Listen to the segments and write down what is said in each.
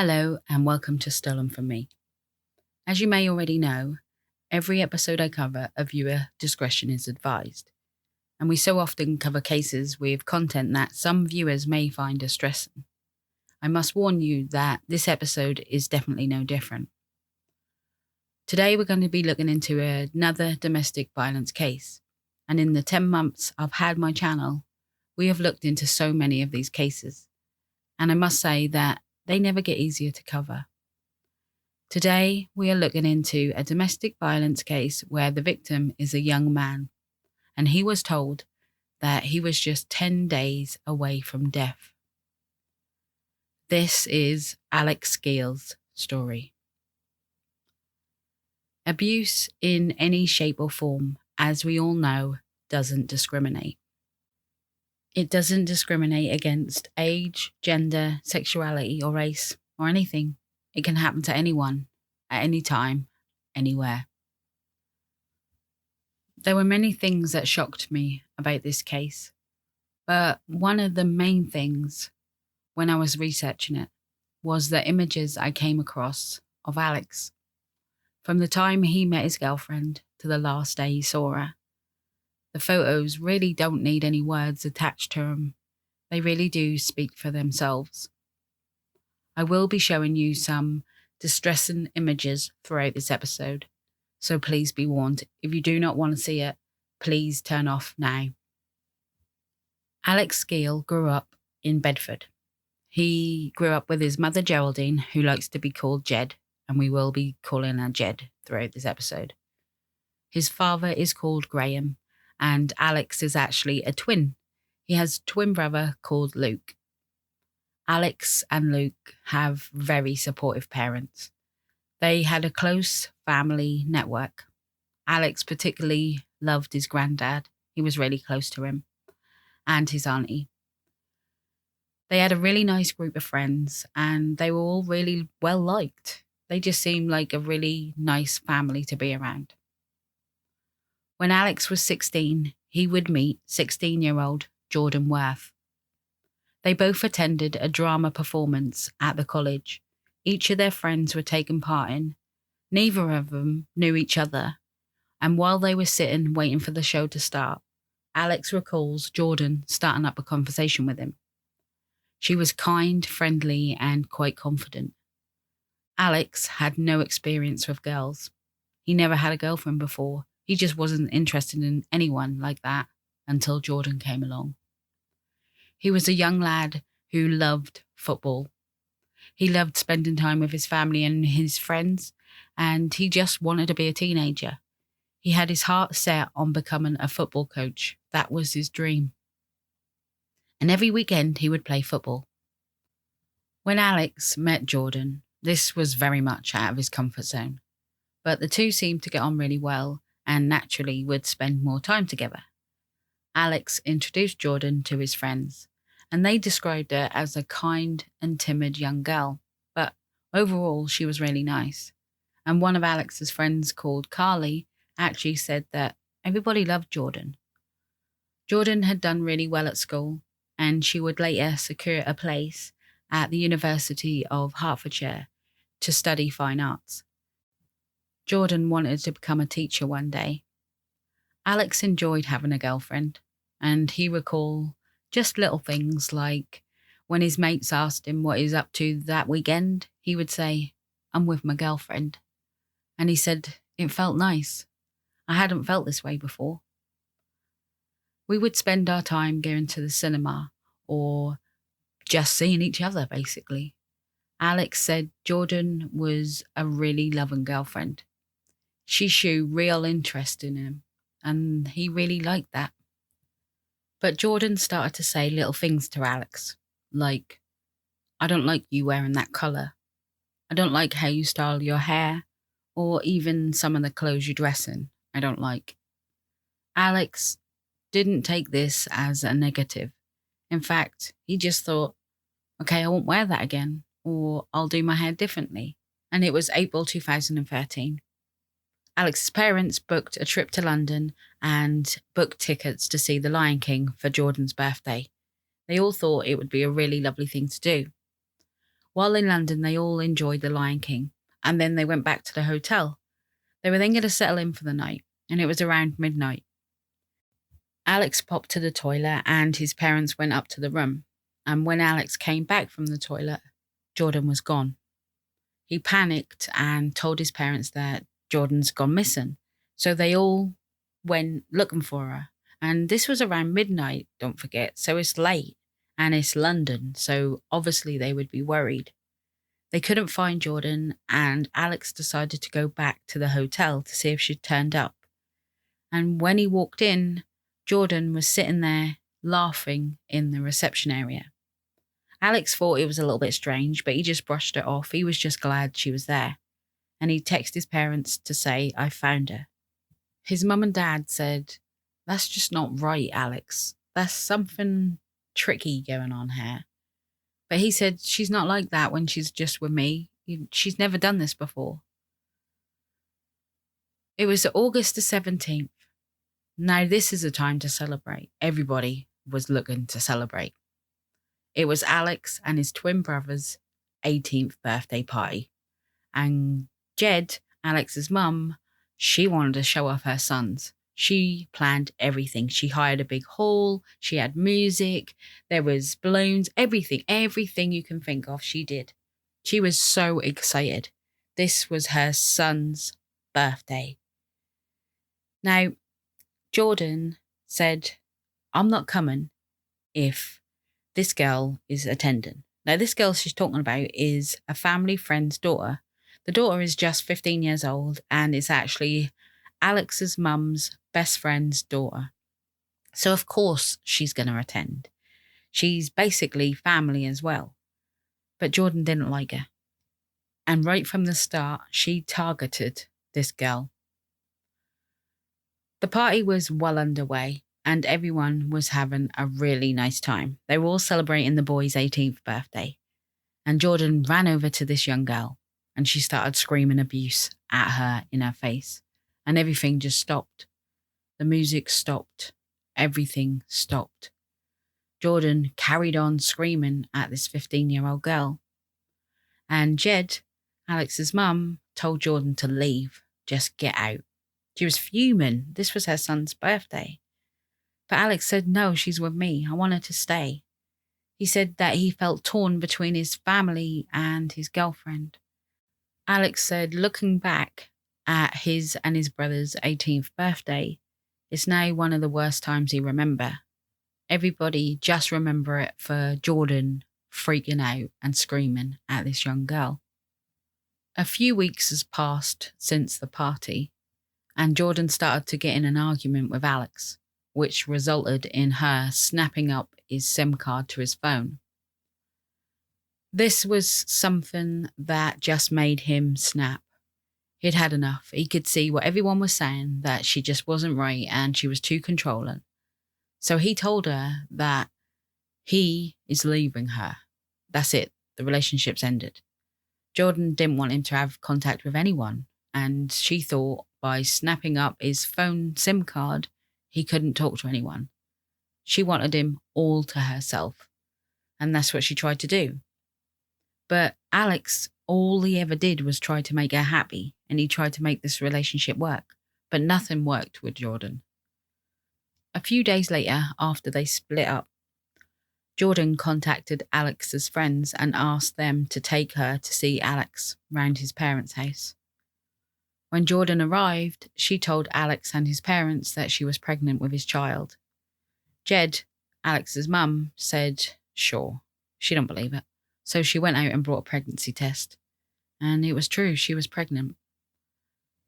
Hello and welcome to Stolen From Me. As you may already know, every episode I cover, a viewer discretion is advised. And we so often cover cases with content that some viewers may find distressing. I must warn you that this episode is definitely no different. Today we're going to be looking into another domestic violence case. And in the 10 months I've had my channel, we have looked into so many of these cases. And I must say that they never get easier to cover. Today, we are looking into a domestic violence case where the victim is a young man, and he was told that he was just 10 days away from death. This is Alex Skeel's story. Abuse in any shape or form, as we all know, doesn't discriminate. It doesn't discriminate against age, gender, sexuality, or race, or anything. It can happen to anyone, at any time, anywhere. There were many things that shocked me about this case, but one of the main things when I was researching it was the images I came across of Alex. From the time he met his girlfriend to the last day he saw her. The photos really don't need any words attached to them. They really do speak for themselves. I will be showing you some distressing images throughout this episode, so please be warned. If you do not want to see it, please turn off now. Alex Skeel grew up in Bedford. He grew up with his mother Geraldine, who likes to be called Jed, and we will be calling her Jed throughout this episode. His father is called Graham, and Alex is actually a twin. He has a twin brother called Luke. Alex and Luke have very supportive parents. They had a close family network. Alex particularly loved his granddad. He was really close to him. And his auntie. They had a really nice group of friends and they were all really well liked. They just seemed like a really nice family to be around. When Alex was 16, he would meet 16-year-old Jordan Worth. They both attended a drama performance at the college. Each of their friends were taking part in. Neither of them knew each other, and while they were sitting waiting for the show to start, Alex recalls Jordan starting up a conversation with him. She was kind, friendly, and quite confident. Alex had no experience with girls. He never had a girlfriend before. He just wasn't interested in anyone like that until Jordan came along. He was a young lad who loved football. He loved spending time with his family and his friends, and he just wanted to be a teenager. He had his heart set on becoming a football coach. That was his dream. And every weekend he would play football. When Alex met Jordan, this was very much out of his comfort zone. But the two seemed to get on really well and naturally would spend more time together. Alex introduced Jordan to his friends, and they described her as a kind and timid young girl, but overall she was really nice. And one of Alex's friends called Carly actually said that everybody loved Jordan. Jordan had done really well at school, and she would later secure a place at the University of Hertfordshire to study fine arts. Jordan wanted to become a teacher one day. Alex enjoyed having a girlfriend, and he recalled just little things like when his mates asked him what he's up to that weekend, he would say, "I'm with my girlfriend." And he said, "It felt nice. I hadn't felt this way before." We would spend our time going to the cinema or just seeing each other, basically. Alex said Jordan was a really loving girlfriend. She showed real interest in him, and he really liked that. But Jordan started to say little things to Alex, like, "I don't like you wearing that colour. I don't like how you style your hair, or even some of the clothes you dress in, I don't like." Alex didn't take this as a negative. In fact, he just thought, okay, I won't wear that again, or I'll do my hair differently. And it was April 2013. Alex's parents booked a trip to London and booked tickets to see The Lion King for Jordan's birthday. They all thought it would be a really lovely thing to do. While in London, they all enjoyed The Lion King, and then they went back to the hotel. They were then going to settle in for the night, and it was around midnight. Alex popped to the toilet, and his parents went up to the room. And when Alex came back from the toilet, Jordan was gone. He panicked and told his parents that Jordan's gone missing. So they all went looking for her. And this was around midnight, don't forget. So it's late and it's London. So obviously they would be worried. They couldn't find Jordan, and Alex decided to go back to the hotel to see if she'd turned up. And when he walked in, Jordan was sitting there laughing in the reception area. Alex thought it was a little bit strange, but he just brushed it off. He was just glad she was there. And he texted his parents to say, "I found her." His mum and dad said, "That's just not right, Alex. There's something tricky going on here." But he said, "She's not like that when she's just with me. She's never done this before." It was August the 17th. Now this is a time to celebrate. Everybody was looking to celebrate. It was Alex and his twin brother's 18th birthday party. And Jed, Alex's mum, she wanted to show off her sons. She planned everything. She hired a big hall. She had music. There was balloons, everything you can think of, she did. She was so excited. This was her son's birthday. Now, Jordan said, "I'm not coming if this girl is attending." Now, this girl she's talking about is a family friend's daughter. The daughter is just 15 years old and it's actually Alex's mum's best friend's daughter. So, of course, she's going to attend. She's basically family as well. But Jordan didn't like her. And right from the start, she targeted this girl. The party was well underway and everyone was having a really nice time. They were all celebrating the boy's 18th birthday. And Jordan ran over to this young girl and she started screaming abuse at her in her face. And everything just stopped. The music stopped. Everything stopped. Jordan carried on screaming at this 15-year-old girl. And Jed, Alex's mum, told Jordan to leave. Just get out. She was fuming. This was her son's birthday. But Alex said, "No, she's with me. I want her to stay." He said that he felt torn between his family and his girlfriend. Alex said, looking back at his and his brother's 18th birthday, it's now one of the worst times he remember. Everybody just remember it for Jordan freaking out and screaming at this young girl. A few weeks has passed since the party, and Jordan started to get in an argument with Alex, which resulted in her snapping up his SIM card to his phone. This was something that just made him snap. He'd had enough. He could see what everyone was saying, that she just wasn't right and she was too controlling. So he told her that he is leaving her. That's it. The relationship's ended. Jordan didn't want him to have contact with anyone, and she thought by snapping up his phone SIM card, he couldn't talk to anyone. She wanted him all to herself, and that's what she tried to do. But Alex, all he ever did was try to make her happy, and he tried to make this relationship work, but nothing worked with Jordan. A few days later, after they split up, Jordan contacted Alex's friends and asked them to take her to see Alex round his parents' house. When Jordan arrived, she told Alex and his parents that she was pregnant with his child. Jed, Alex's mum, said, sure, she don't believe it. So she went out and brought a pregnancy test. And it was true, she was pregnant.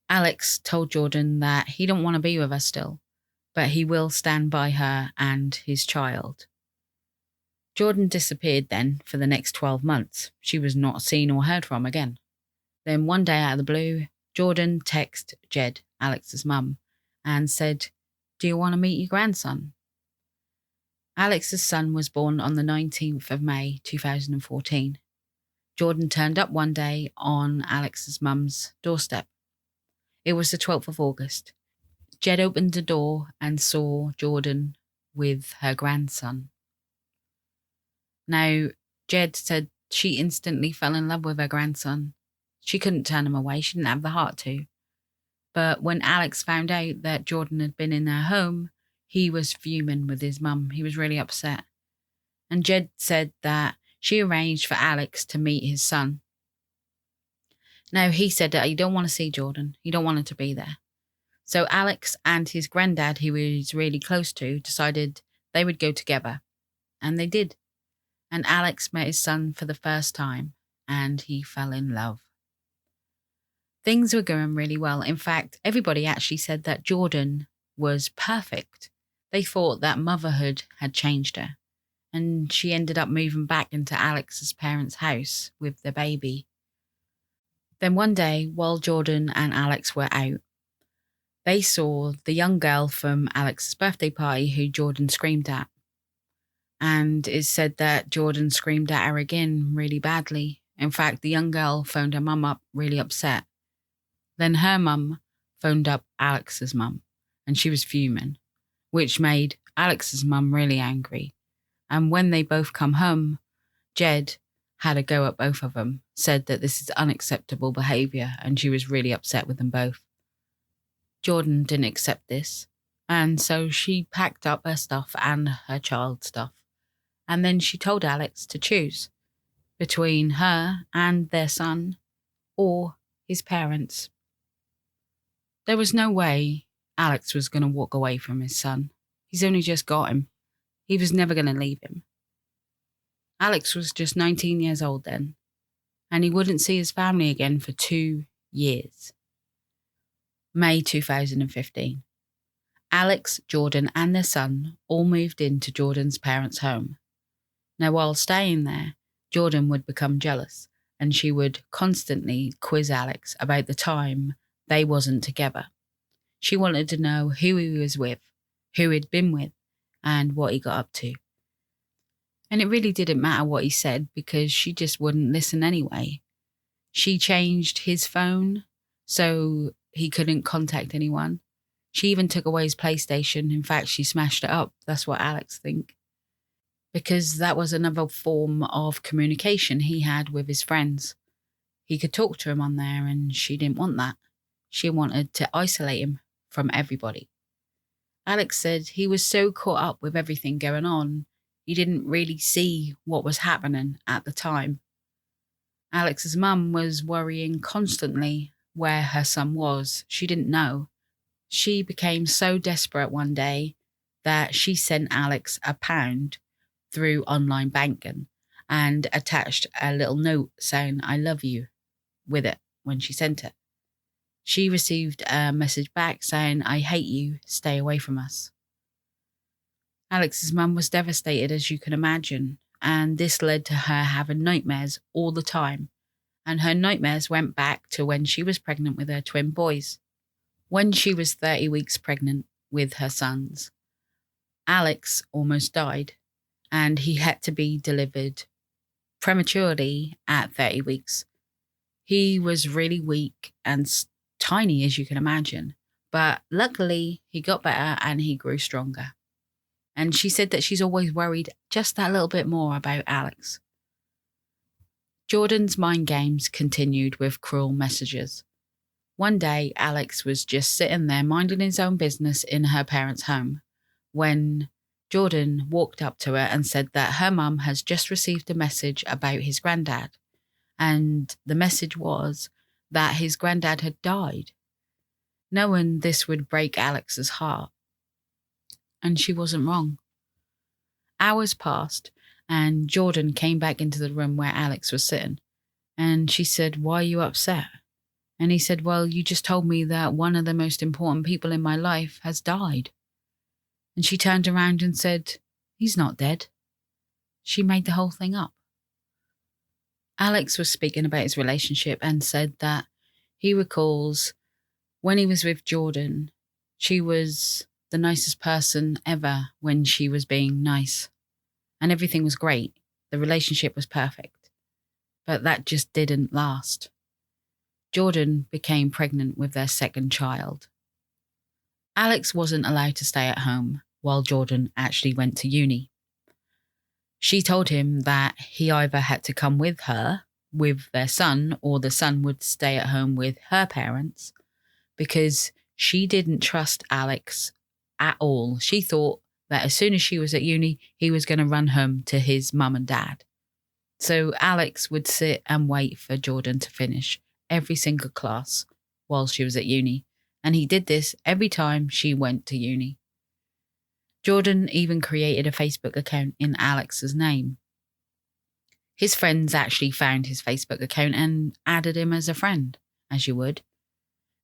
Alex told Jordan that he don't want to be with her still, but he will stand by her and his child. Jordan disappeared then for the next 12 months. She was not seen or heard from again. Then one day out of the blue, Jordan texted Jed, Alex's mum, and said, do you want to meet your grandson? Alex's son was born on the 19th of May 2014. Jordan turned up one day on Alex's mum's doorstep. It was the 12th of August. Jed opened the door and saw Jordan with her grandson. Now, Jed said she instantly fell in love with her grandson. She couldn't turn him away. She didn't have the heart to. But when Alex found out that Jordan had been in her home, he was fuming with his mum. He was really upset. And Jed said that she arranged for Alex to meet his son. Now, he said that he don't want to see Jordan. He don't want her to be there. So Alex and his granddad, who he was really close to, decided they would go together. And they did. And Alex met his son for the first time, and he fell in love. Things were going really well. In fact, everybody actually said that Jordan was perfect. They thought that motherhood had changed her, and she ended up moving back into Alex's parents' house with the baby. Then one day, while Jordan and Alex were out, they saw the young girl from Alex's birthday party who Jordan screamed at. And it said that Jordan screamed at her again really badly. In fact, the young girl phoned her mum up really upset. Then her mum phoned up Alex's mum, and she was fuming, which made Alex's mum really angry. And when they both come home, Jed had a go at both of them, said that this is unacceptable behaviour, and she was really upset with them both. Jordan didn't accept this, and so she packed up her stuff and her child's stuff. And then she told Alex to choose between her and their son or his parents. There was no way Alex was going to walk away from his son. He's only just got him. He was never going to leave him. Alex was just 19 years old then, and he wouldn't see his family again for 2 years. May 2015. Alex, Jordan and their son all moved into Jordan's parents' home. Now, while staying there, Jordan would become jealous, and she would constantly quiz Alex about the time they wasn't together. She wanted to know who he was with, who he'd been with, and what he got up to. And it really didn't matter what he said because she just wouldn't listen anyway. She changed his phone so he couldn't contact anyone. She even took away his PlayStation. In fact, she smashed it up. That's what Alex thinks. Because that was another form of communication he had with his friends. He could talk to him on there, and she didn't want that. She wanted to isolate him from everybody. Alex said he was so caught up with everything going on, he didn't really see what was happening at the time. Alex's mum was worrying constantly where her son was. She didn't know. She became so desperate one day that she sent Alex £1 through online banking and attached a little note saying, "I love you," with it when she sent it. She received a message back saying, "I hate you, stay away from us." Alex's mum was devastated, as you can imagine, and this led to her having nightmares all the time. And her nightmares went back to when she was pregnant with her twin boys. When she was 30 weeks pregnant with her sons, Alex almost died, and he had to be delivered prematurely at 30 weeks. He was really weak and tiny, as you can imagine, but luckily he got better and he grew stronger. And she said that she's always worried just that little bit more about Alex. Jordan's mind games continued with cruel messages. One day, Alex was just sitting there minding his own business in her parents' home when Jordan walked up to her and said that her mum has just received a message about his granddad. And the message was that his granddad had died. Knowing this would break Alex's heart. And she wasn't wrong. Hours passed and Jordan came back into the room where Alex was sitting. And she said, "Why are you upset?" And he said, "Well, you just told me that one of the most important people in my life has died." And she turned around and said, "He's not dead." She made the whole thing up. Alex was speaking about his relationship and said that he recalls when he was with Jordan, she was the nicest person ever when she was being nice. And everything was great. The relationship was perfect. But that just didn't last. Jordan became pregnant with their second child. Alex wasn't allowed to stay at home while Jordan actually went to uni. She told him that he either had to come with her, with their son, or the son would stay at home with her parents because she didn't trust Alex at all. She thought that as soon as she was at uni, he was going to run home to his mum and dad. So Alex would sit and wait for Jordan to finish every single class while she was at uni. And he did this every time she went to uni. Jordan even created a Facebook account in Alex's name. His friends actually found his Facebook account and added him as a friend, as you would.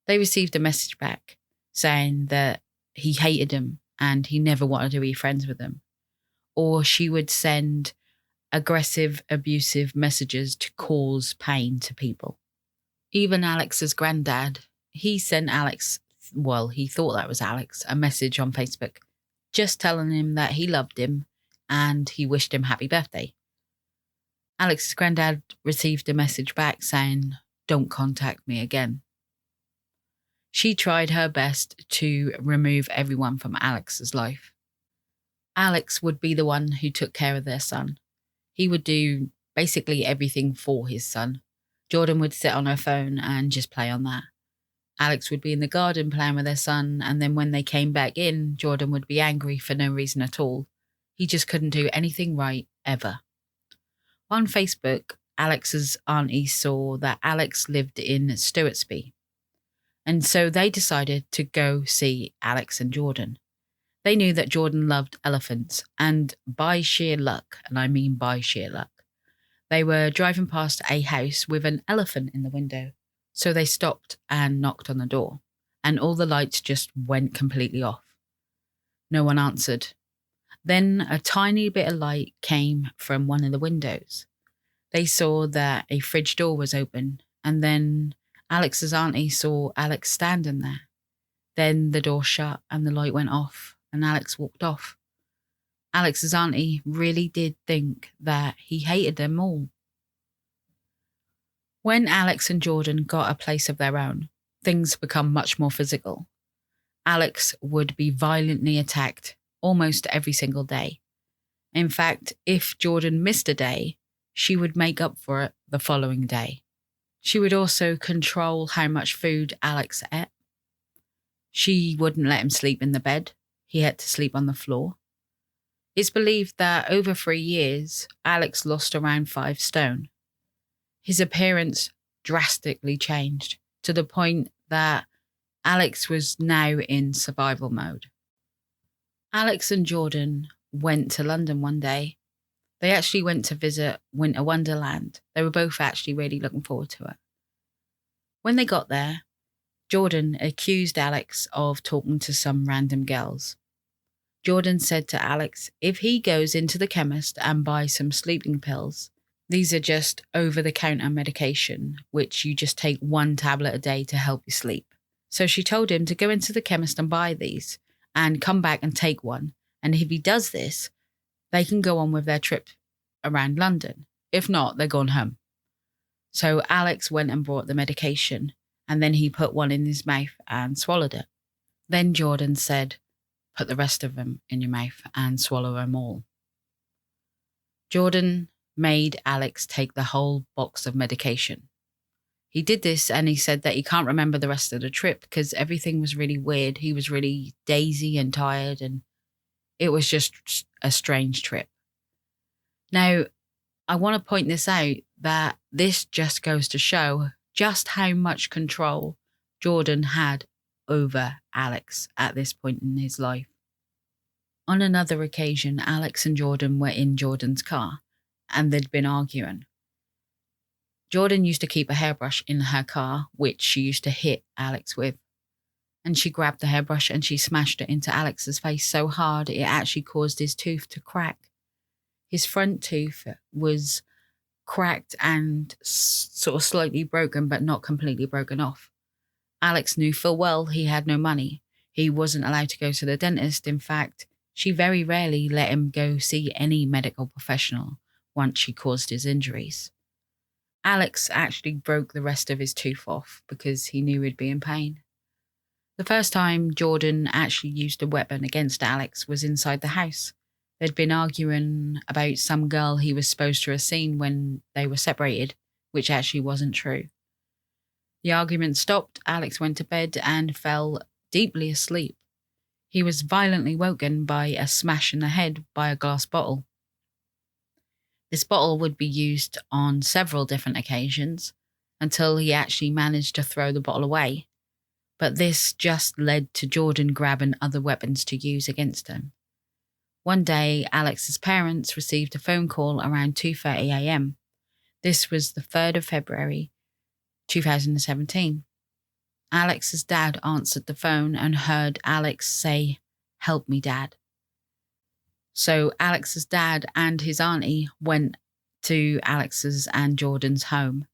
They received a message back saying that he hated him and he never wanted to be friends with them. Or she would send aggressive, abusive messages to cause pain to people. Even Alex's granddad, he sent Alex, well, he thought that was Alex, a message on Facebook, just telling him that he loved him and he wished him happy birthday. Alex's granddad received a message back saying, "Don't contact me again." She tried her best to remove everyone from Alex's life. Alex would be the one who took care of their son. He would do basically everything for his son. Jordan would sit on her phone and just play on that. Alex would be in the garden playing with their son, and then when they came back in, Jordan would be angry for no reason at all. He just couldn't do anything right, ever. On Facebook, Alex's auntie saw that Alex lived in Stewartsby, and so they decided to go see Alex and Jordan. They knew that Jordan loved elephants, and by sheer luck, and I mean by sheer luck, they were driving past a house with an elephant in the window. So they stopped and knocked on the door, and all the lights just went completely off. No one answered. Then a tiny bit of light came from one of the windows. They saw that a fridge door was open, and then Alex's auntie saw Alex standing there. Then the door shut and the light went off, and Alex walked off. Alex's auntie really did think that he hated them all. When Alex and Jordan got a place of their own, things become much more physical. Alex would be violently attacked almost every single day. In fact, if Jordan missed a day, she would make up for it the following day. She would also control how much food Alex ate. She wouldn't let him sleep in the bed. He had to sleep on the floor. It's believed that over 3 years, Alex lost around 5 stone. His appearance drastically changed to the point that Alex was now in survival mode. Alex and Jordan went to London one day. They actually went to visit Winter Wonderland. They were both actually really looking forward to it. When they got there, Jordan accused Alex of talking to some random girls. Jordan said to Alex, if he goes into the chemist and buys some sleeping pills, these are just over-the-counter medication, which you just take 1 tablet a day to help you sleep. So she told him to go into the chemist and buy these and come back and take one. And if he does this, they can go on with their trip around London. If not, they're gone home. So Alex went and brought the medication, and then he put one in his mouth and swallowed it. Then Jordan said, put the rest of them in your mouth and swallow them all. Jordan made Alex take the whole box of medication. He did this and he said that he can't remember the rest of the trip because everything was really weird. He was really dazy and tired, and it was just a strange trip. Now, I want to point this out that this just goes to show just how much control Jordan had over Alex at this point in his life. On another occasion, Alex and Jordan were in Jordan's car and they'd been arguing. Jordan used to keep a hairbrush in her car, which she used to hit Alex with. And she grabbed the hairbrush and she smashed it into Alex's face so hard it actually caused his tooth to crack. His front tooth was cracked and sort of slightly broken, but not completely broken off. Alex knew full well he had no money. He wasn't allowed to go to the dentist. In fact, she very rarely let him go see any medical professional once she caused his injuries. Alex actually broke the rest of his tooth off because he knew he'd be in pain. The first time Jordan actually used a weapon against Alex was inside the house. They'd been arguing about some girl he was supposed to have seen when they were separated, which actually wasn't true. The argument stopped, Alex went to bed and fell deeply asleep. He was violently woken by a smash in the head by a glass bottle. This bottle would be used on several different occasions until he actually managed to throw the bottle away. But this just led to Jordan grabbing other weapons to use against him. One day, Alex's parents received a phone call around 2:30 a.m. This was the 3rd of February, 2017. Alex's dad answered the phone and heard Alex say, "Help me, Dad." So Alex's dad and his auntie went to Alex's and Jordan's home.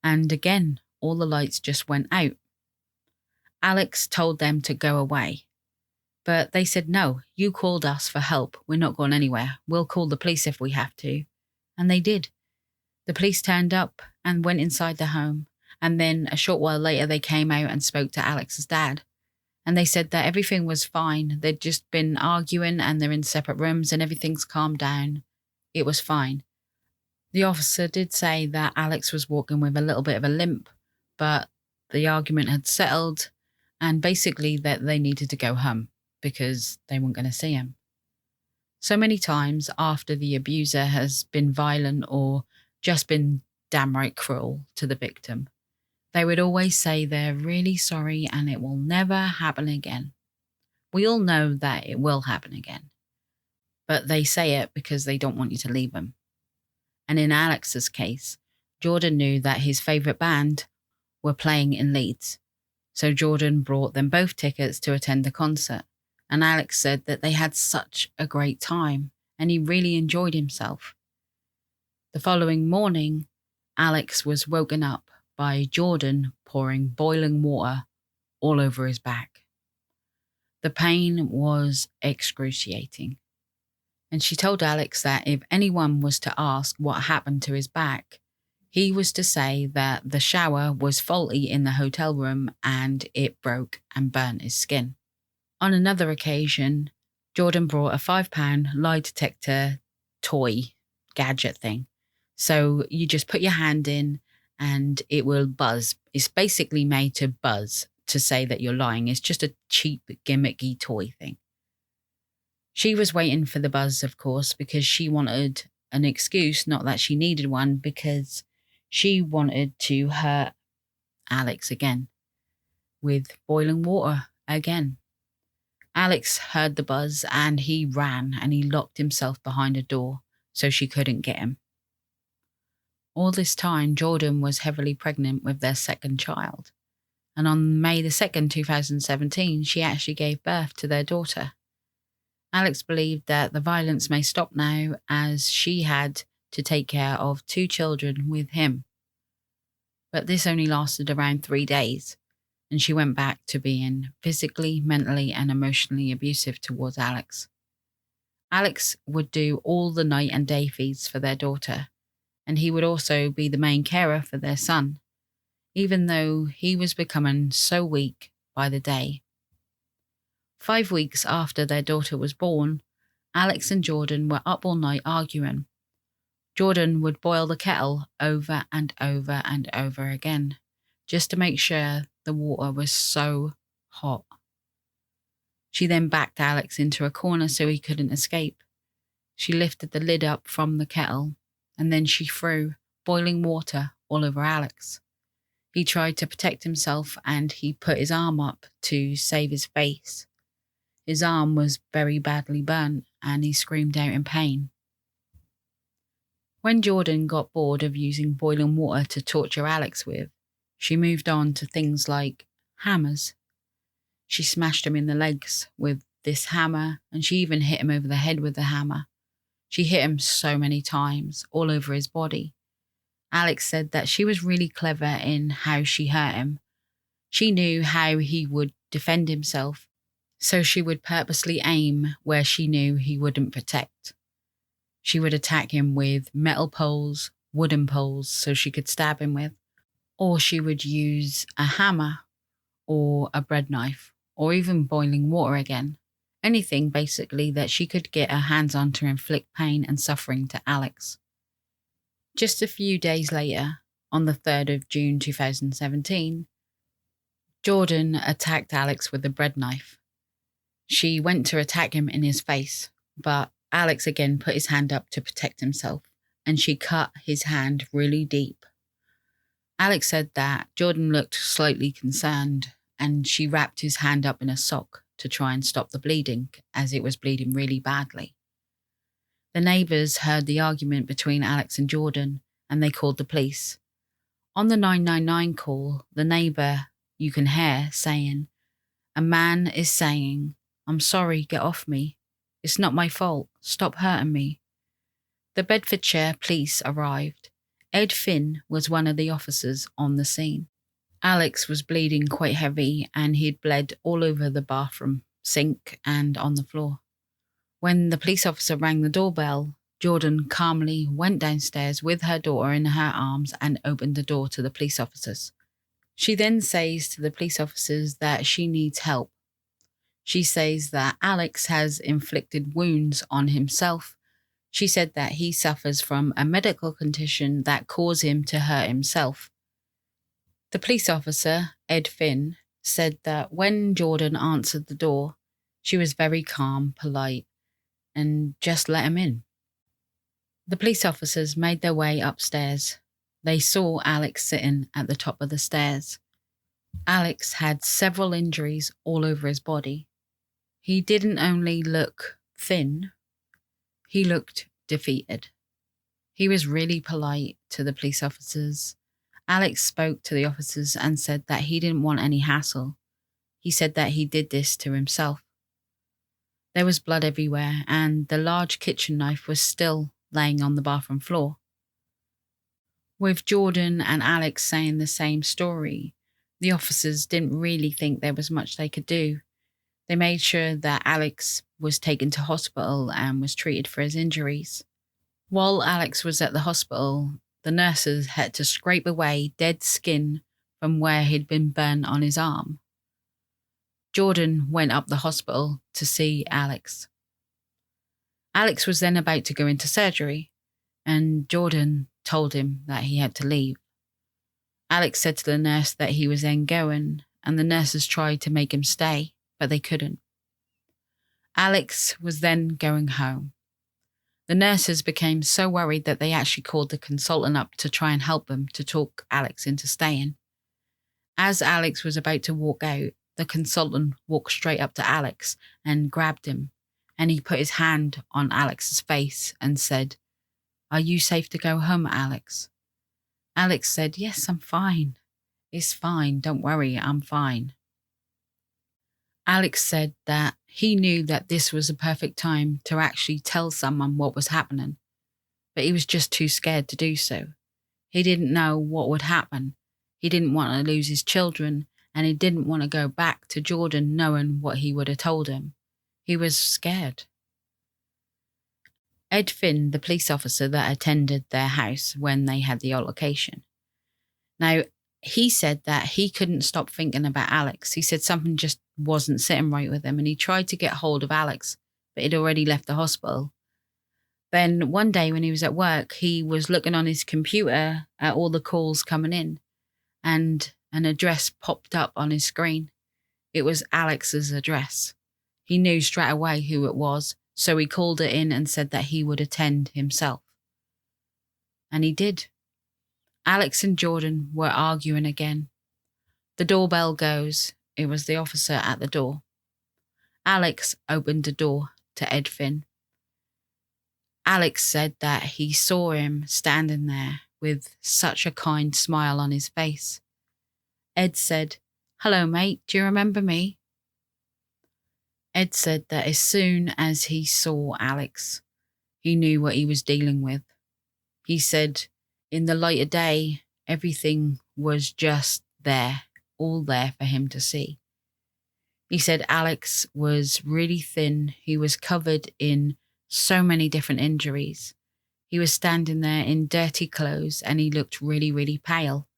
And again, all the lights just went out. Alex told them to go away. But they said, "No, you called us for help. We're not going anywhere. We'll call the police if we have to." And they did. The police turned up and went inside the home. And then a short while later, they came out and spoke to Alex's dad. And they said that everything was fine. They'd just been arguing and they're in separate rooms and everything's calmed down. It was fine. The officer did say that Alex was walking with a little bit of a limp, but the argument had settled and basically that they needed to go home because they weren't going to see him. So many times after the abuser has been violent or just been downright cruel to the victim, they would always say they're really sorry and it will never happen again. We all know that it will happen again, but they say it because they don't want you to leave them. And in Alex's case, Jordan knew that his favourite band were playing in Leeds. So Jordan brought them both tickets to attend the concert. And Alex said that they had such a great time and he really enjoyed himself. The following morning, Alex was woken up by Jordan pouring boiling water all over his back. The pain was excruciating. And she told Alex that if anyone was to ask what happened to his back, he was to say that the shower was faulty in the hotel room and it broke and burnt his skin. On another occasion, Jordan brought a £5 lie detector toy gadget thing. So you just put your hand in and it will buzz. It's basically made to buzz to say that you're lying. It's just a cheap, gimmicky toy thing. She was waiting for the buzz, of course, because she wanted an excuse, not that she needed one, because she wanted to hurt Alex again with boiling water again. Alex heard the buzz and he ran and he locked himself behind a door so she couldn't get him. All this time, Jordan was heavily pregnant with their second child. And on May the 2nd, 2017, she actually gave birth to their daughter. Alex believed that the violence may stop now as she had to take care of 2 children with him. But this only lasted around 3 days, and she went back to being physically, mentally, and emotionally abusive towards Alex. Alex would do all the night and day feeds for their daughter, and he would also be the main carer for their son, even though he was becoming so weak by the day. 5 weeks after their daughter was born, Alex and Jordan were up all night arguing. Jordan would boil the kettle over and over and over again, just to make sure the water was so hot. She then backed Alex into a corner so he couldn't escape. She lifted the lid up from the kettle, and then she threw boiling water all over Alex. He tried to protect himself and he put his arm up to save his face. His arm was very badly burnt and he screamed out in pain. When Jordan got bored of using boiling water to torture Alex with, she moved on to things like hammers. She smashed him in the legs with this hammer and she even hit him over the head with the hammer. She hit him so many times, all over his body. Alex said that she was really clever in how she hurt him. She knew how he would defend himself, so she would purposely aim where she knew he wouldn't protect. She would attack him with metal poles, wooden poles, so she could stab him with, or she would use a hammer or a bread knife, or even boiling water again. Anything, basically, that she could get her hands on to inflict pain and suffering to Alex. Just a few days later, on the 3rd of June 2017, Jordan attacked Alex with a bread knife. She went to attack him in his face, but Alex again put his hand up to protect himself, and she cut his hand really deep. Alex said that Jordan looked slightly concerned, and she wrapped his hand up in a sock to try and stop the bleeding, as it was bleeding really badly. The neighbours heard the argument between Alex and Jordan, and they called the police. On the 999 call, the neighbour you can hear saying, "A man is saying, 'I'm sorry, get off me. It's not my fault. Stop hurting me.'" The Bedfordshire police arrived. Ed Finn was one of the officers on the scene. Alex was bleeding quite heavy, and he'd bled all over the bathroom sink and on the floor. When the police officer rang the doorbell, Jordan calmly went downstairs with her daughter in her arms and opened the door to the police officers. She then says to the police officers that she needs help. She says that Alex has inflicted wounds on himself. She said that he suffers from a medical condition that caused him to hurt himself. The police officer, Ed Finn, said that when Jordan answered the door, she was very calm, polite, and just let him in. The police officers made their way upstairs. They saw Alex sitting at the top of the stairs. Alex had several injuries all over his body. He didn't only look thin, he looked defeated. He was really polite to the police officers. Alex spoke to the officers and said that he didn't want any hassle. He said that he did this to himself. There was blood everywhere, and the large kitchen knife was still laying on the bathroom floor. With Jordan and Alex saying the same story, the officers didn't really think there was much they could do. They made sure that Alex was taken to hospital and was treated for his injuries. While Alex was at the hospital, the nurses had to scrape away dead skin from where he'd been burnt on his arm. Jordan went up the hospital to see Alex. Alex was then about to go into surgery, and Jordan told him that he had to leave. Alex said to the nurse that he was then going, and the nurses tried to make him stay, but they couldn't. Alex was then going home. The nurses became so worried that they actually called the consultant up to try and help them to talk Alex into staying. As Alex was about to walk out, the consultant walked straight up to Alex and grabbed him, and he put his hand on Alex's face and said, "Are you safe to go home, Alex?" Alex said, "Yes, I'm fine. It's fine, don't worry, I'm fine." Alex said that he knew that this was a perfect time to actually tell someone what was happening, but he was just too scared to do so. He didn't know what would happen. He didn't want to lose his children, and he didn't want to go back to Jordan knowing what he would have told him. He was scared. Ed Finn, the police officer that attended their house when they had the altercation. Now, he said that he couldn't stop thinking about Alex. He said something just wasn't sitting right with him, and he tried to get hold of Alex, but he'd already left the hospital. Then one day when he was at work, he was looking on his computer at all the calls coming in, and an address popped up on his screen. It was Alex's address. He knew straight away who it was, so he called it in and said that he would attend himself. And he did. Alex and Jordan were arguing again. The doorbell goes. It was the officer at the door. Alex opened the door to Ed Finn. Alex said that he saw him standing there with such a kind smile on his face. Ed said, "Hello, mate, do you remember me?" Ed said that as soon as he saw Alex, he knew what he was dealing with. He said, in the light of day, everything was just there, all there for him to see. He said Alex was really thin. He was covered in so many different injuries. He was standing there in dirty clothes and he looked really, really pale.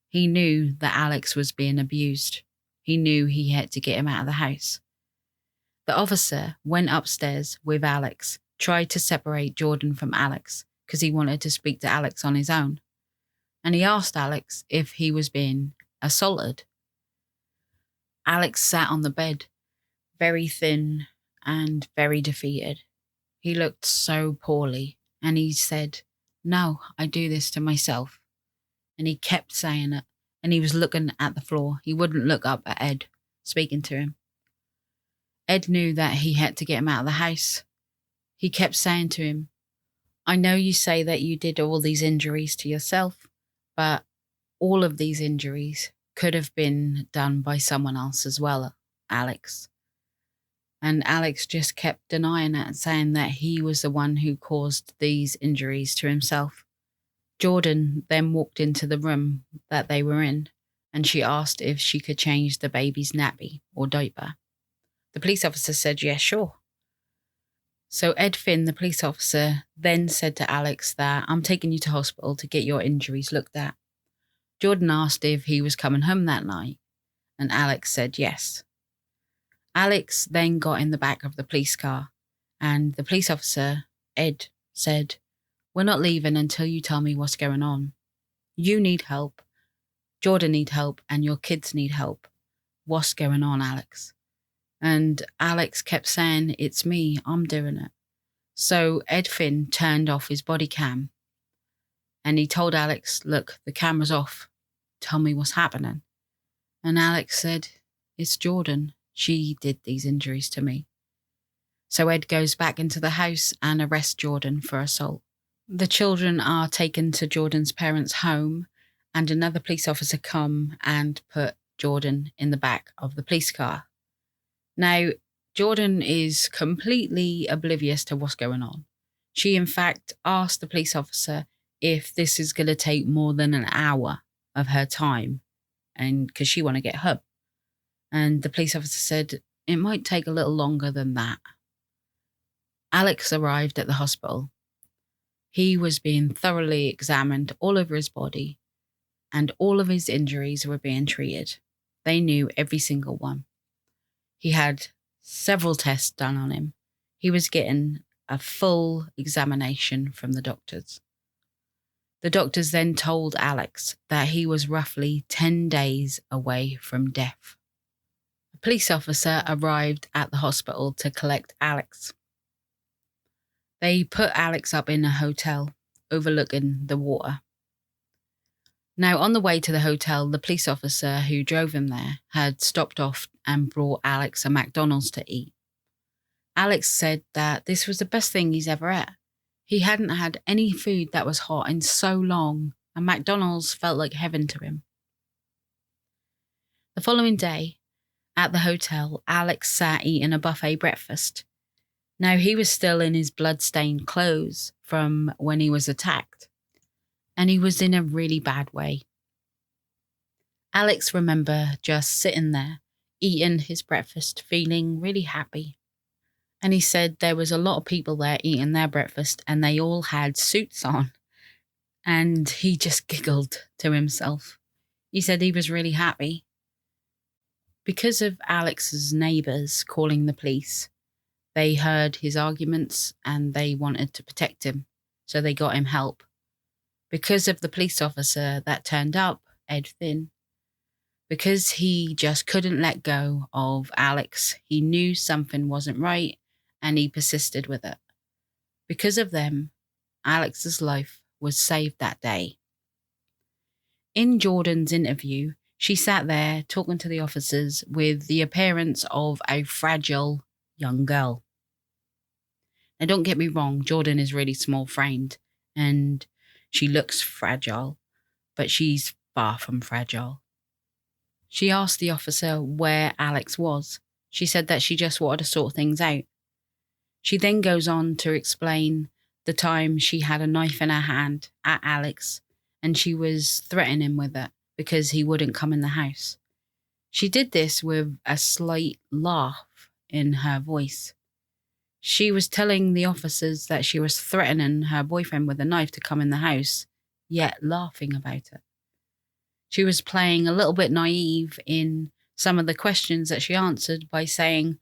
He knew that Alex was being abused. He knew he had to get him out of the house. The officer went upstairs with Alex, tried to separate Jordan from Alex because he wanted to speak to Alex on his own. And he asked Alex if he was being assaulted. Alex sat on the bed, very thin and very defeated. He looked so poorly, and he said, "No, I do this to myself." And he kept saying it, and he was looking at the floor. He wouldn't look up at Ed, speaking to him. Ed knew that he had to get him out of the house. He kept saying to him, "I know you say that you did all these injuries to yourself, but all of these injuries could have been done by someone else as well, Alex." And Alex just kept denying it, saying that he was the one who caused these injuries to himself. Jordan then walked into the room that they were in, and she asked if she could change the baby's nappy or diaper. The police officer said, "Yeah, sure." So Ed Finn, the police officer, then said to Alex that, "I'm taking you to hospital to get your injuries looked at." Jordan asked if he was coming home that night, and Alex said yes. Alex then got in the back of the police car, and the police officer, Ed, said, "We're not leaving until you tell me what's going on. You need help, Jordan need help, and your kids need help. What's going on, Alex?" And Alex kept saying, "It's me, I'm doing it." So Ed Finn turned off his body cam, and he told Alex, "Look, the camera's off. Tell me what's happening." And Alex said, "It's Jordan. She did these injuries to me." So Ed goes back into the house and arrests Jordan for assault. The children are taken to Jordan's parents' home, and another police officer come and put Jordan in the back of the police car. Now, Jordan is completely oblivious to what's going on. She, in fact, asked the police officer if this is going to take more than an hour of her time, and because she want to get home. And the police officer said, "It might take a little longer than that." Alex arrived at the hospital. He was being thoroughly examined all over his body, and all of his injuries were being treated. They knew every single one. He had several tests done on him. He was getting a full examination from the doctors. The doctors then told Alex that he was roughly 10 days away from death. A police officer arrived at the hospital to collect Alex. They put Alex up in a hotel overlooking the water. Now, on the way to the hotel, the police officer who drove him there had stopped off and brought Alex a McDonald's to eat. Alex said that this was the best thing he's ever ate. He hadn't had any food that was hot in so long, and McDonald's felt like heaven to him. The following day, at the hotel, Alex sat eating a buffet breakfast. Now, he was still in his blood-stained clothes from when he was attacked, and he was in a really bad way. Alex remembered just sitting there, eating his breakfast, feeling really happy. And he said there was a lot of people there eating their breakfast, and they all had suits on. And he just giggled to himself. He said he was really happy. Because of Alex's neighbours calling the police, they heard his arguments and they wanted to protect him, so they got him help. Because of the police officer that turned up, Ed Finn, because he just couldn't let go of Alex, he knew something wasn't right and he persisted with it. Because of them, Alex's life was saved that day. In Jordan's interview, she sat there talking to the officers with the appearance of a fragile young girl. Now, don't get me wrong, Jordan is really small-framed and she looks fragile, but she's far from fragile. She asked the officer where Alex was. She said that she just wanted to sort things out. She then goes on to explain the time she had a knife in her hand at Alex and she was threatening him with it because he wouldn't come in the house. She did this with a slight laugh in her voice. She was telling the officers that she was threatening her boyfriend with a knife to come in the house, yet laughing about it. She was playing a little bit naive in some of the questions that she answered by saying,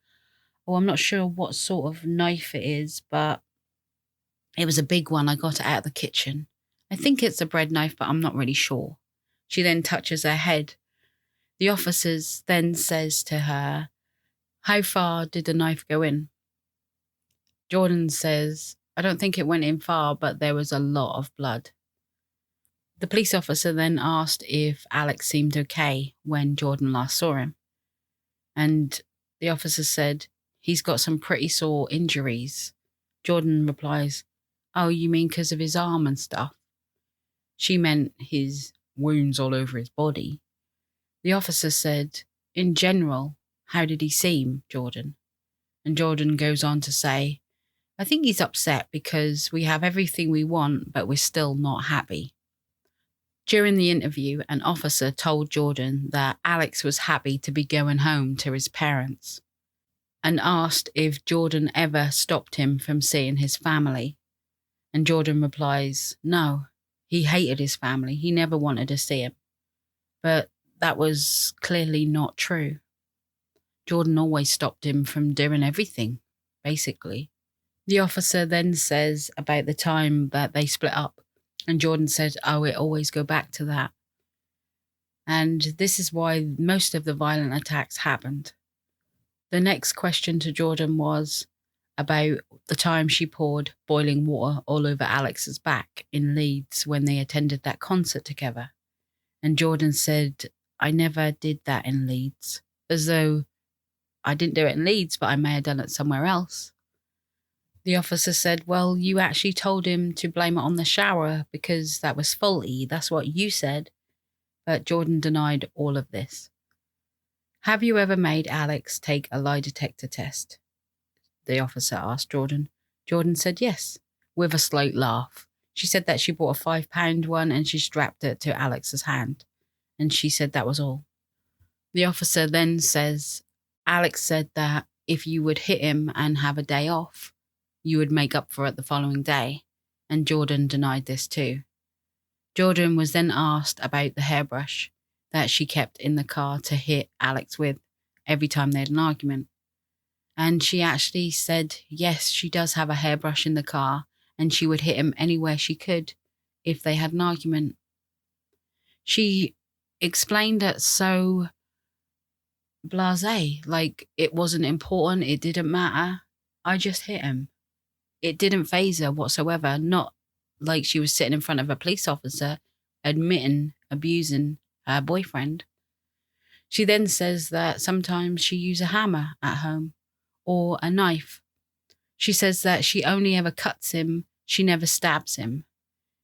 Oh, I'm not sure what sort of knife it is, but it was a big one. I got it out of the kitchen. I think it's a bread knife, but I'm not really sure. She then touches her head. The officers then says to her, how far did the knife go in? Jordan says, I don't think it went in far, but there was a lot of blood. The police officer then asked if Alex seemed okay when Jordan last saw him. And the officer said, he's got some pretty sore injuries. Jordan replies, oh, you mean because of his arm and stuff? She meant his wounds all over his body. The officer said, in general, how did he seem, Jordan? And Jordan goes on to say, I think he's upset because we have everything we want, but we're still not happy. During the interview, an officer told Jordan that Alex was happy to be going home to his parents and asked if Jordan ever stopped him from seeing his family. And Jordan replies, no, he hated his family. He never wanted to see him. But that was clearly not true. Jordan always stopped him from doing everything, basically. The officer then says about the time that they split up. And Jordan said, oh, it always go back to that. And this is why most of the violent attacks happened. The next question to Jordan was about the time she poured boiling water all over Alex's back in Leeds when they attended that concert together. And Jordan said, I never did that in Leeds. As though I didn't do it in Leeds, but I may have done it somewhere else. The officer said, well, you actually told him to blame it on the shower because that was faulty. That's what you said. But Jordan denied all of this. Have you ever made Alex take a lie detector test? The officer asked Jordan. Jordan said yes, with a slight laugh. She said that she bought a £5 one and she strapped it to Alex's hand. And she said that was all. The officer then says, Alex said that if you would hit him and have a day off, you would make up for it the following day, and Jordan denied this too. Jordan was then asked about the hairbrush that she kept in the car to hit Alex with every time they had an argument. And she actually said, yes, she does have a hairbrush in the car, and she would hit him anywhere she could if they had an argument. She explained it so blasé, like it wasn't important, it didn't matter. I just hit him. It didn't faze her whatsoever, not like she was sitting in front of a police officer admitting abusing her boyfriend. She then says that sometimes she uses a hammer at home or a knife. She says that she only ever cuts him, she never stabs him.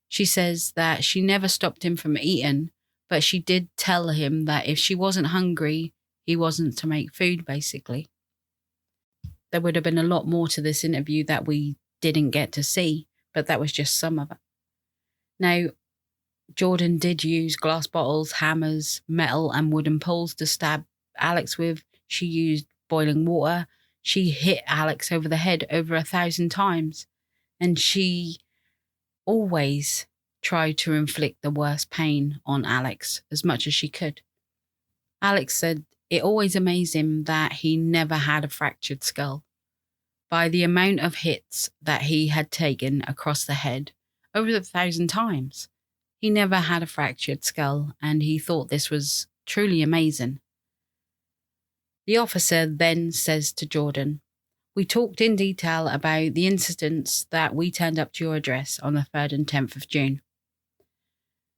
She says that she never stopped him from eating, but she did tell him that if she wasn't hungry, he wasn't to make food, basically. There would have been a lot more to this interview that we didn't get to see, but that was just some of it. Now, Jordan did use glass bottles, hammers, metal and wooden poles to stab Alex with. She used boiling water. She hit Alex over the head over 1,000 times. And she always tried to inflict the worst pain on Alex as much as she could. Alex said it always amazed him that he never had a fractured skull. By the amount of hits that he had taken across the head over 1,000 times, he never had a fractured skull, and he thought this was truly amazing. The officer then says to Jordan, we talked in detail about the incidents that we turned up to your address on the 3rd and 10th of June.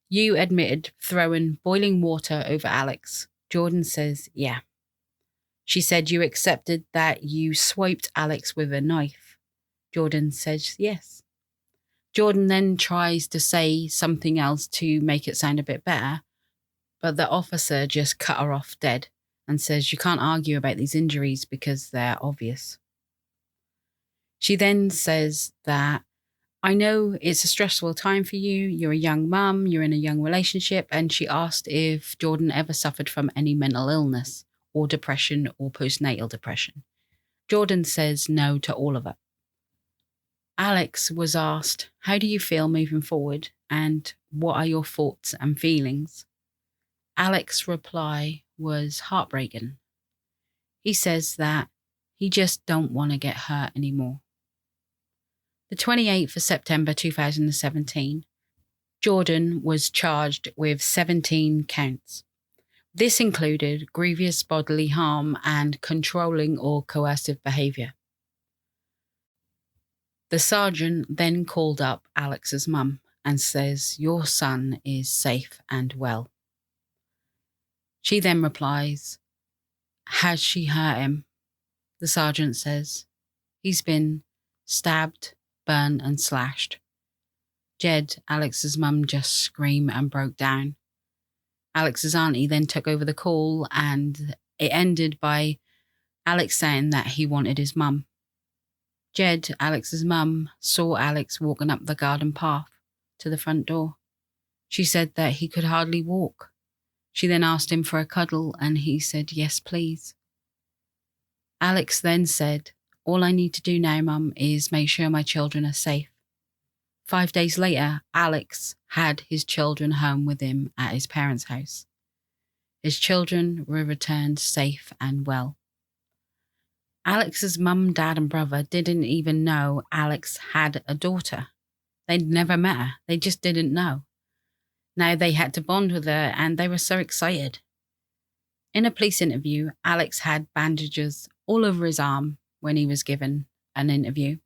You admitted throwing boiling water over Alex. Jordan says, yeah. She said you accepted that you swiped Alex with a knife. Jordan says yes. Jordan then tries to say something else to make it sound a bit better, but the officer just cut her off dead and says you can't argue about these injuries because they're obvious. She then says that I know it's a stressful time for you. You're a young mum, you're in a young relationship, and she asked if Jordan ever suffered from any mental illness or depression or postnatal depression. Jordan says no to all of it. Alex was asked, how do you feel moving forward and what are your thoughts and feelings? Alex's reply was heartbreaking. He says that He just don't want to get hurt anymore. The 28th of September 2017, Jordan was charged with 17 counts. This included grievous bodily harm and controlling or coercive behaviour. The sergeant then called up Alex's mum and says, "Your son is safe and well." She then replies, "Has she hurt him?" The sergeant says, "He's been stabbed, burned and slashed." Jed, Alex's mum, just screamed and broke down. Alex's auntie then took over the call, and it ended by Alex saying that he wanted his mum. Jed, Alex's mum, saw Alex walking up the garden path to the front door. She said that he could hardly walk. She then asked him for a cuddle and he said, "Yes, please." Alex then said, "All I need to do now, Mum, is make sure my children are safe." 5 days later, Alex had his children home with him at his parents' house. His children were returned safe and well. Alex's mum, dad and brother didn't even know Alex had a daughter. They'd never met her. They just didn't know. Now they had to bond with her and they were so excited. In a police interview, Alex had bandages all over his arm when he was given an interview,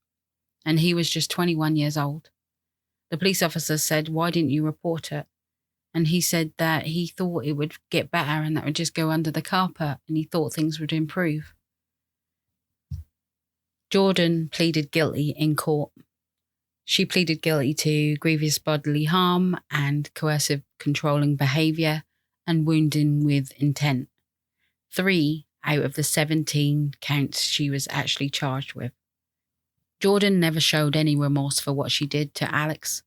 and he was just 21 years old. The police officer said, "Why didn't you report it?" And he said that he thought it would get better and that would just go under the carpet, and he thought things would improve. Jordan pleaded guilty in court. She pleaded guilty to grievous bodily harm and coercive controlling behaviour and wounding with intent. 3 out of the 17 counts she was actually charged with. Jordan never showed any remorse for what she did to Alex,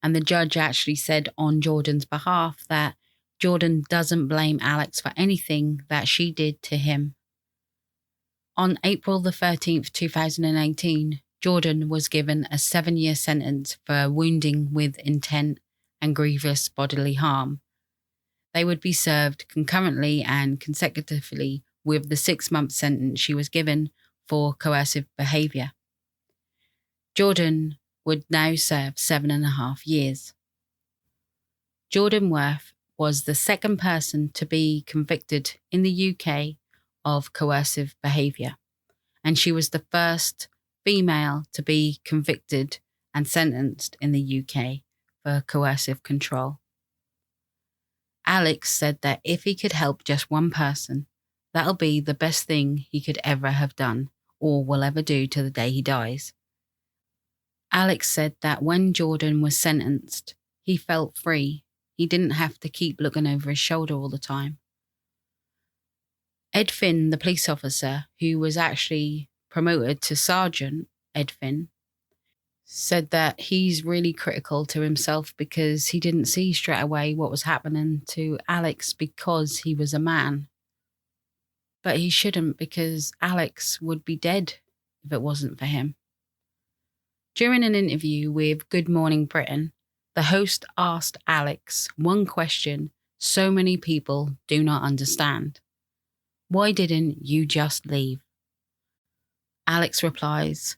and the judge actually said on Jordan's behalf that Jordan doesn't blame Alex for anything that she did to him. On April the 13th, 2018, Jordan was given a 7-year sentence for wounding with intent and grievous bodily harm. They would be served concurrently and consecutively with the 6-month sentence she was given for coercive behaviour. Jordan would now serve 7.5 years. Jordan Worth was the second person to be convicted in the UK of coercive behaviour, and she was the first female to be convicted and sentenced in the UK for coercive control. Alex said that if he could help just one person, that'll be the best thing he could ever have done or will ever do to the day he dies. Alex said that when Jordan was sentenced, he felt free. He didn't have to keep looking over his shoulder all the time. Ed Finn, the police officer, who was actually promoted to Sergeant Ed Finn, said that he's really critical to himself because he didn't see straight away what was happening to Alex because he was a man. But he shouldn't, because Alex would be dead if it wasn't for him. During an interview with Good Morning Britain, the host asked Alex one question so many people do not understand. "Why didn't you just leave?" Alex replies,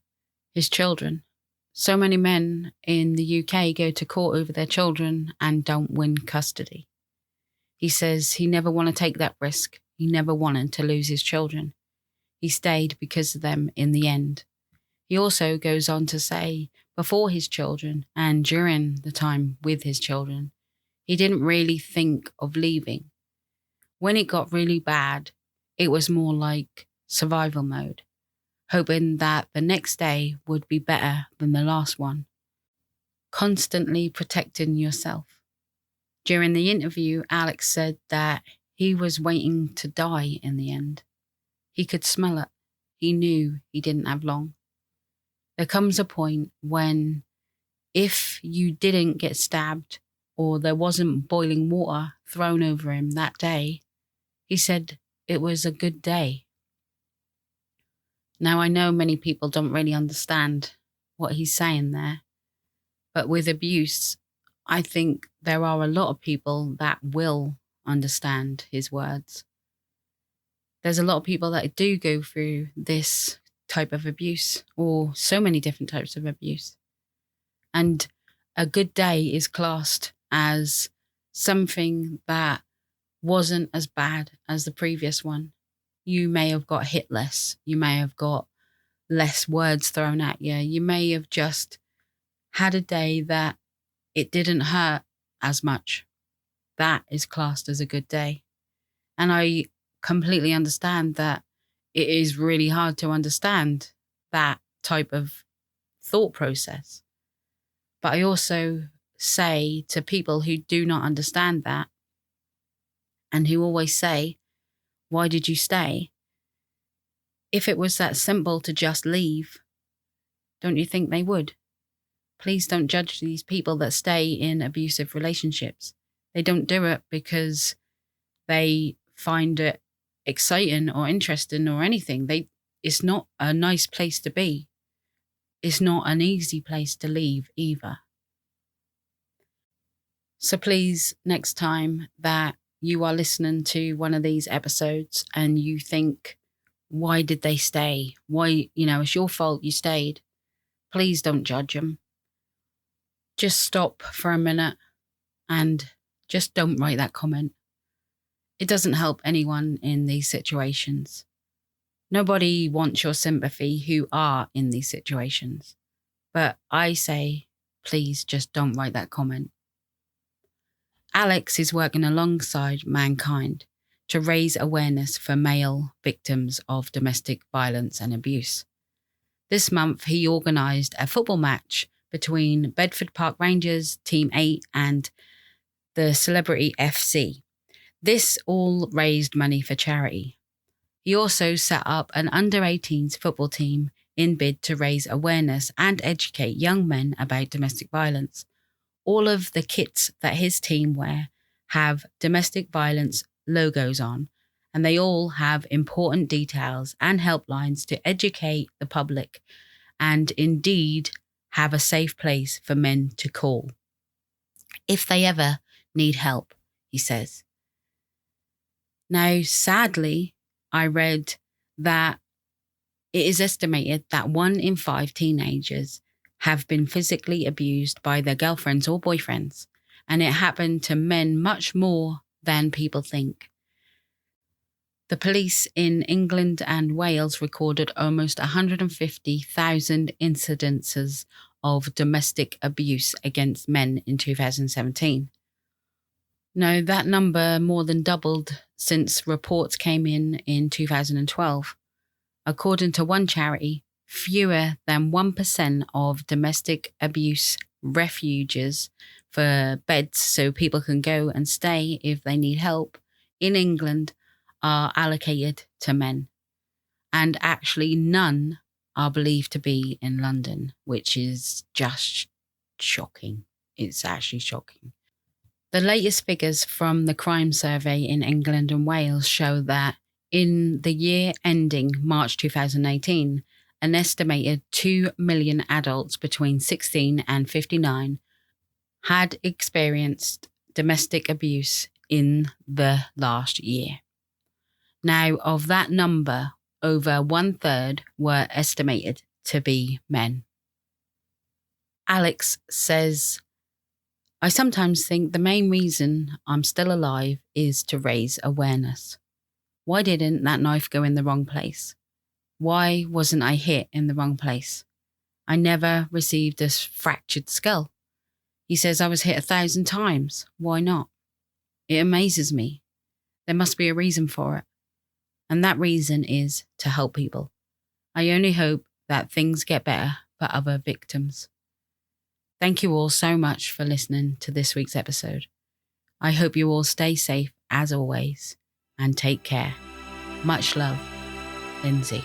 "His children. So many men in the UK go to court over their children and don't win custody." He says he never wanted to take that risk. He never wanted to lose his children. He stayed because of them in the end. He also goes on to say before his children and during the time with his children, he didn't really think of leaving. When it got really bad, it was more like survival mode, hoping that the next day would be better than the last one. Constantly protecting yourself. During the interview, Alex said that he was waiting to die in the end. He could smell it. He knew he didn't have long. There comes a point when if you didn't get stabbed or there wasn't boiling water thrown over him that day, he said it was a good day. Now, I know many people don't really understand what he's saying there, but with abuse, I think there are a lot of people that will understand his words. There's a lot of people that do go through this type of abuse, or so many different types of abuse. And a good day is classed as something that wasn't as bad as the previous one. You may have got hit less. You may have got less words thrown at you. You may have just had a day that it didn't hurt as much. That is classed as a good day. And I completely understand that it is really hard to understand that type of thought process. But I also say to people who do not understand that, and who always say, why did you stay? If it was that simple to just leave, don't you think they would? Please don't judge these people that stay in abusive relationships. They don't do it because they find it exciting or interesting or anything. It's not a nice place to be. It's not an easy place to leave either. So please, next time that you are listening to one of these episodes and you think, why did they stay? Why, it's your fault you stayed. Please don't judge them. Just stop for a minute and just don't write that comment. It doesn't help anyone in these situations. Nobody wants your sympathy who are in these situations. But I say, please just don't write that comment. Alex is working alongside Mankind to raise awareness for male victims of domestic violence and abuse. This month, he organised a football match between Bedford Park Rangers, Team 8 and the Celebrity FC. This all raised money for charity. He also set up an under-18s football team in bid to raise awareness and educate young men about domestic violence. All of the kits that his team wear have domestic violence logos on, and they all have important details and helplines to educate the public and indeed have a safe place for men to call if they ever need help, he says. Now, sadly, I read that it is estimated that 1 in 5 teenagers have been physically abused by their girlfriends or boyfriends, and it happened to men much more than people think. The police in England and Wales recorded almost 150,000 incidences of domestic abuse against men in 2017. Now, that number more than doubled since reports came in 2012. According to one charity, fewer than 1% of domestic abuse refuges for beds so people can go and stay if they need help in England are allocated to men. And actually none are believed to be in London, which is just shocking. It's actually shocking. The latest figures from the crime survey in England and Wales show that in the year ending March 2018, an estimated 2 million adults between 16 and 59 had experienced domestic abuse in the last year. Now, of that number, over 1/3 were estimated to be men. Alex says, I sometimes think the main reason I'm still alive is to raise awareness. Why didn't that knife go in the wrong place? Why wasn't I hit in the wrong place? I never received a fractured skull. He says I was hit 1,000 times. Why not? It amazes me. There must be a reason for it. And that reason is to help people. I only hope that things get better for other victims. Thank you all so much for listening to this week's episode. I hope you all stay safe as always and take care. Much love, Lindsay.